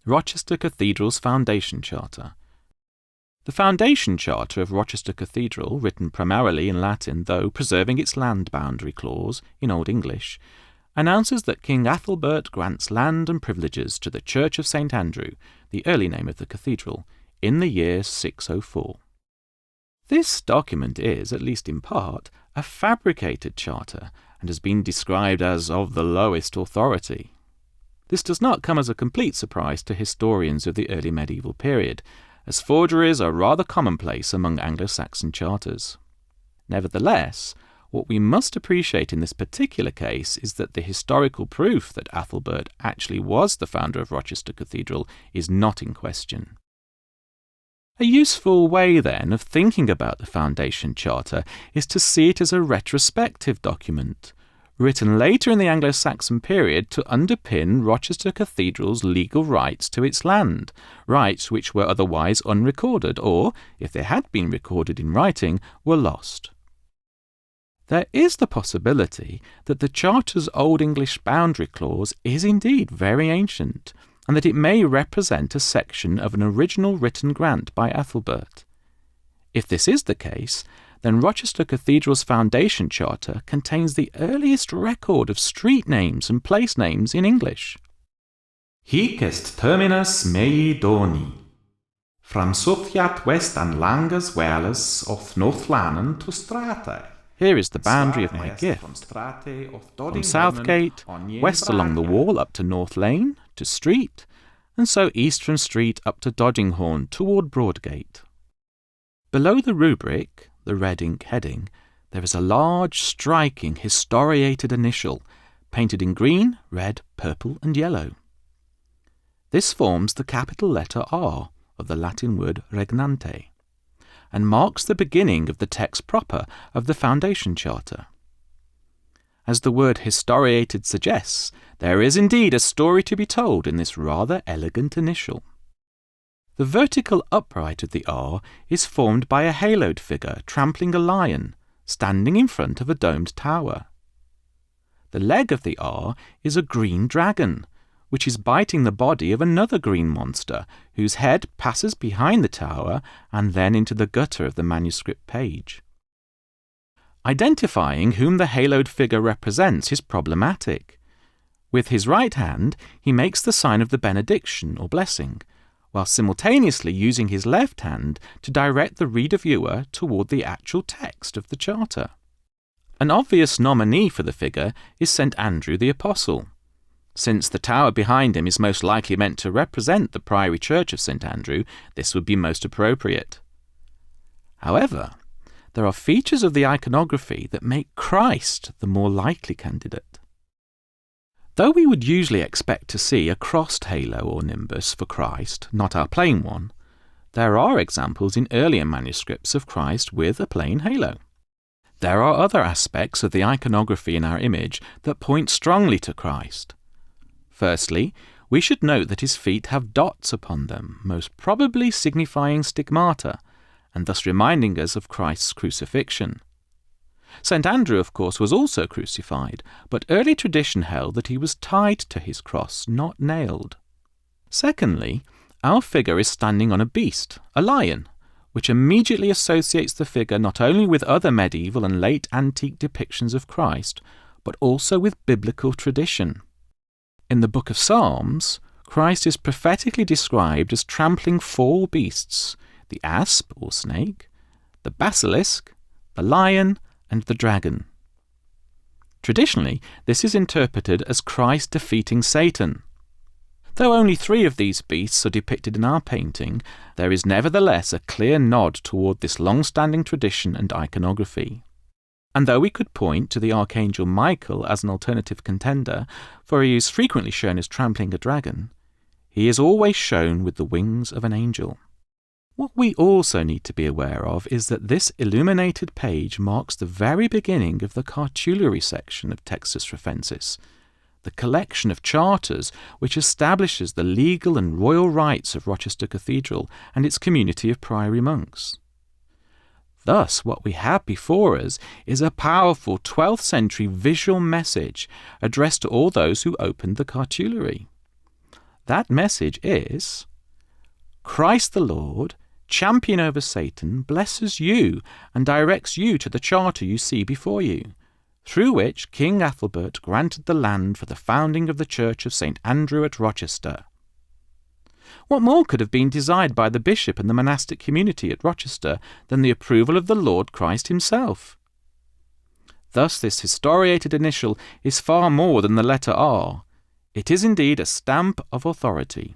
Rochester Cathedral's Foundation Charter. The Foundation Charter of Rochester Cathedral, written primarily in Latin though preserving its land boundary clause in Old English, announces that King Athelbert grants land and privileges to the Church of St. Andrew, the early name of the cathedral, in the year 604. This document is, at least in part, a fabricated charter and has been described as of the lowest authority. This does not come as a complete surprise to historians of the early medieval period, as forgeries are rather commonplace among Anglo-Saxon charters. Nevertheless, what we must appreciate in this particular case is that the historical proof that Athelbert actually was the founder of Rochester Cathedral is not in question. A useful way, then, of thinking about the Foundation Charter is to see it as a retrospective document, written later in the Anglo-Saxon period to underpin Rochester Cathedral's legal rights to its land, rights which were otherwise unrecorded or, if they had been recorded in writing, were lost. There is the possibility that the Charter's Old English boundary clause is indeed very ancient, and that it may represent a section of an original written grant by Athelbert. If this is the case, then Rochester Cathedral's Foundation Charter contains the earliest record of street names and place names in English. Hic est terminus mei doni. From suffiat west and langas velas of Northlanen to strate. Here is the boundary of my gift. From Southgate, west along the wall up to North Lane, to Street, and so east from Street up to Doddinghorn toward Broadgate. Below the rubric, the red ink heading, there is a large, striking, historiated initial, painted in green, red, purple, and yellow. This forms the capital letter R of the Latin word regnante, and marks the beginning of the text proper of the Foundation Charter. As the word historiated suggests, there is indeed a story to be told in this rather elegant initial. The vertical upright of the R is formed by a haloed figure trampling a lion, standing in front of a domed tower. The leg of the R is a green dragon, which is biting the body of another green monster, whose head passes behind the tower and then into the gutter of the manuscript page. Identifying whom the haloed figure represents is problematic. With his right hand, he makes the sign of the benediction or blessing, while simultaneously using his left hand to direct the reader-viewer toward the actual text of the Charter. An obvious nominee for the figure is St. Andrew the Apostle. Since the tower behind him is most likely meant to represent the Priory Church of St. Andrew, this would be most appropriate. However, there are features of the iconography that make Christ the more likely candidate. Though we would usually expect to see a crossed halo or nimbus for Christ, not our plain one, there are examples in earlier manuscripts of Christ with a plain halo. There are other aspects of the iconography in our image that point strongly to Christ. Firstly, we should note that his feet have dots upon them, most probably signifying stigmata, and thus reminding us of Christ's crucifixion. St. Andrew, of course, was also crucified, but early tradition held that he was tied to his cross, not nailed. Secondly, our figure is standing on a beast, a lion, which immediately associates the figure not only with other medieval and late antique depictions of Christ, but also with biblical tradition. In the Book of Psalms, Christ is prophetically described as trampling 4 beasts, the asp or snake, the basilisk, the lion, and the dragon. Traditionally, this is interpreted as Christ defeating Satan. Though only 3 of these beasts are depicted in our painting, there is nevertheless a clear nod toward this long-standing tradition and iconography. And though we could point to the Archangel Michael as an alternative contender, for he is frequently shown as trampling a dragon, he is always shown with the wings of an angel. What we also need to be aware of is that this illuminated page marks the very beginning of the cartulary section of Textus Recensis, the collection of charters which establishes the legal and royal rights of Rochester Cathedral and its community of priory monks. Thus, what we have before us is a powerful 12th century visual message addressed to all those who opened the cartulary. That message is: Christ the Lord, champion over Satan, blesses you and directs you to the charter you see before you, through which King Athelbert granted the land for the founding of the Church of St. Andrew at Rochester. What more could have been desired by the bishop and the monastic community at Rochester than the approval of the Lord Christ himself? Thus this historiated initial is far more than the letter R. It is indeed a stamp of authority.